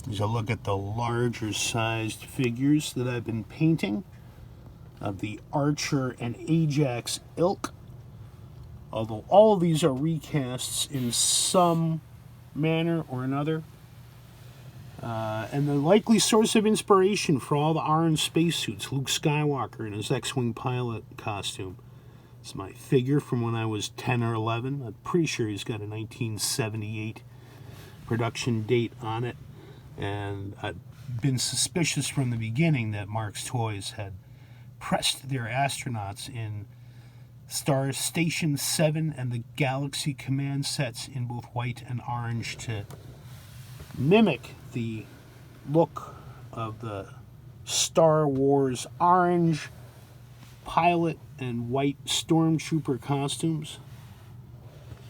As I look at the larger sized figures that I've been painting of the Archer and Ajax ilk, although all of these are recasts in some manner or another. And the likely source of inspiration for all the orange spacesuits, Luke Skywalker in his X-Wing pilot costume. It's my figure from when I was 10 or 11. I'm pretty sure he's got a 1978 production date on it. And I've been suspicious from the beginning that Mark's Toys had pressed their astronauts in Star Station 7 and the Galaxy Command sets in both white and orange to mimic the look of the Star Wars orange pilot and white stormtrooper costumes.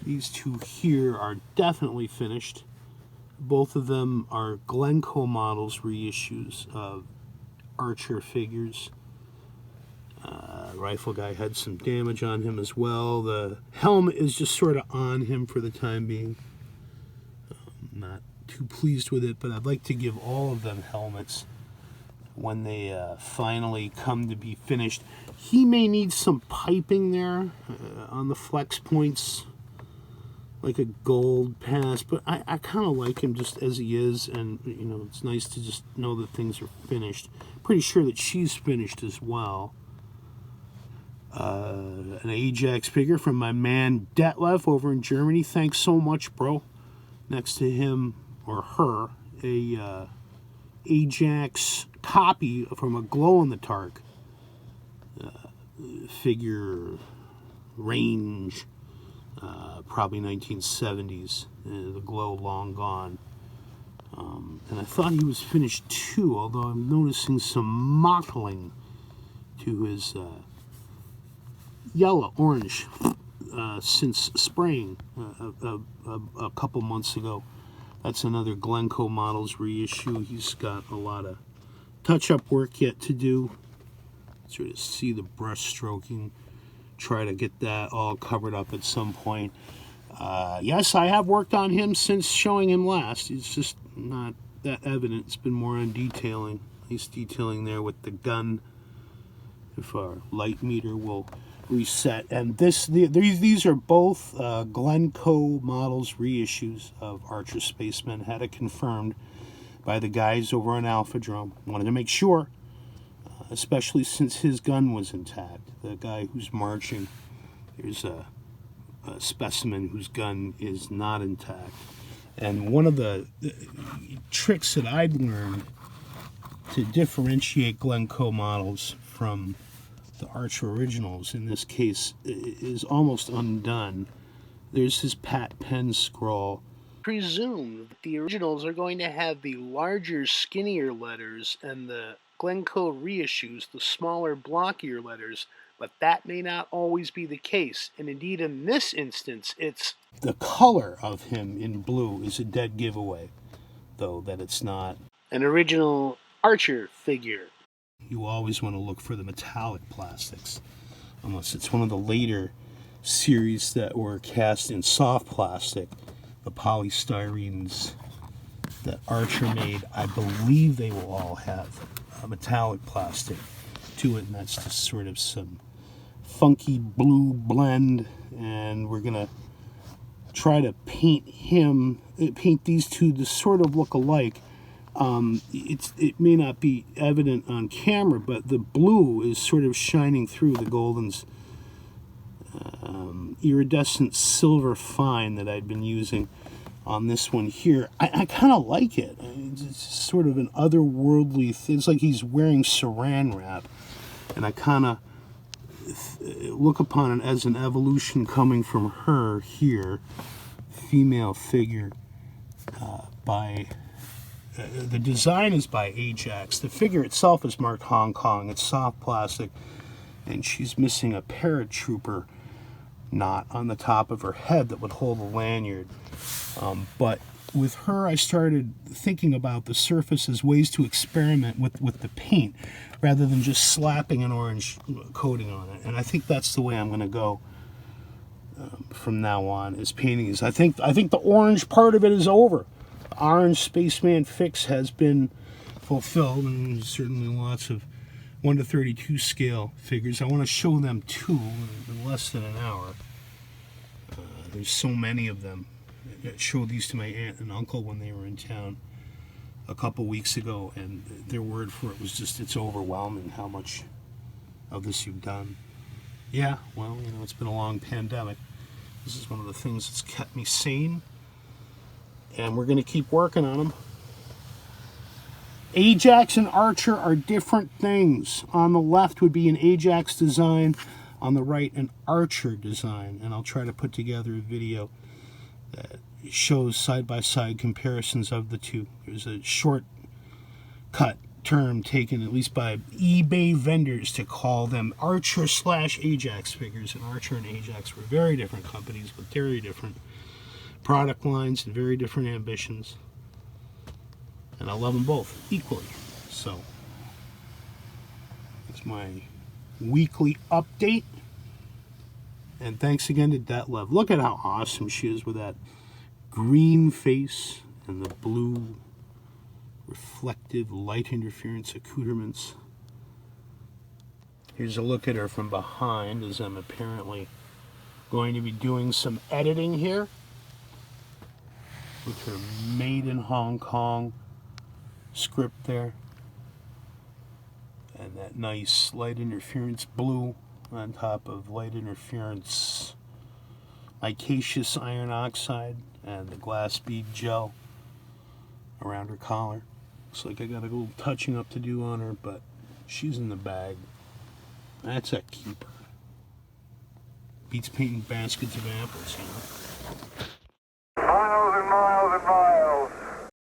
These two here are definitely finished. Both of them are Glencoe Models reissues of Archer figures. Rifle guy had some damage on him as well. The helmet is just sort of on him for the time being. Not too pleased with it, but I'd like to give all of them helmets when they finally come to be finished. He may need some piping there on the flex points, like a gold pass, but I kind of like him just as he is, and you know, it's nice to just know that things are finished. Pretty sure that she's finished as well. An Ajax figure from my man Detlef over in Germany. Thanks so much, bro. Next to him or her, a Ajax copy from a glow-in-the-dark figure range, probably 1970s. The glow long gone. And I thought he was finished too, although I'm noticing some mottling to his yellow orange since spraying a couple months ago. That's another Glencoe Models reissue. He's got a lot of touch-up work yet to do. Sort of see the brush stroking. Try to get that all covered up at some point. Yes, I have worked on him since showing him last. It's just not that evident. It's been more on detailing. Nice detailing there with the gun. If our light meter will reset. And these are both Glencoe Models reissues of Archer Spacemen. Had it confirmed by the guys over on Alpha-Drome. Wanted to make sure, especially since his gun was intact. The guy who's marching, there's a specimen whose gun is not intact. And one of the tricks that I've learned to differentiate Glencoe Models from the Archer originals, in this case, is almost undone. There's his Pat Penn scroll. Presume that the originals are going to have the larger, skinnier letters, and the Glencoe reissues the smaller, blockier letters, but that may not always be the case. And indeed, in this instance, it's the color of him in blue is a dead giveaway, though, that it's not an original Archer figure. You always want to look for the metallic plastics, unless it's one of the later series that were cast in soft plastic. The polystyrenes that Archer made, I believe they will all have a metallic plastic to it, and that's just sort of some funky blue blend. And we're gonna try to paint these two to sort of look alike. It may not be evident on camera, but the blue is sort of shining through the Golden's iridescent silver fine that I'd been using on this one here. I kind of like it. It's sort of an otherworldly thing. It's like he's wearing saran wrap, and I kind of look upon it as an evolution coming from her here, female figure by... the design is by Ajax. The figure itself is marked Hong Kong. It's soft plastic, and she's missing a paratrooper knot on the top of her head that would hold a lanyard. But with her, I started thinking about the surface as ways to experiment with the paint, rather than just slapping an orange coating on it. And I think that's the way I'm going to go from now on, is painting. I think the orange part of it is over. orange Spaceman fix has been fulfilled, and there's certainly lots of 1 to 32 scale figures. I want to show them too in less than an hour. There's so many of them. I showed these to my aunt and uncle when they were in town a couple weeks ago, and their word for it was just, it's overwhelming how much of this you've done. Yeah, well, you know, it's been a long pandemic. This is one of the things that's kept me sane, and we're going to keep working on them. Ajax and Archer are different things. On the left would be an Ajax design, on the right an Archer design, and I'll try to put together a video that shows side-by-side comparisons of the two. There's a shortcut term taken at least by eBay vendors to call them Archer / Ajax figures, and Archer and Ajax were very different companies with very different product lines and very different ambitions, and I love them both equally. So that's my weekly update, and thanks again to Detlef. Look at how awesome she is with that green face and the blue reflective light interference accoutrements. Here's a look at her from behind, as I'm apparently going to be doing some editing here with her Made in Hong Kong script there, and that nice light interference blue on top of light interference micaceous iron oxide, and the glass bead gel around her collar. Looks like I got a little touching up to do on her, but she's in the bag. That's a keeper. Beats painting baskets of apples, you know.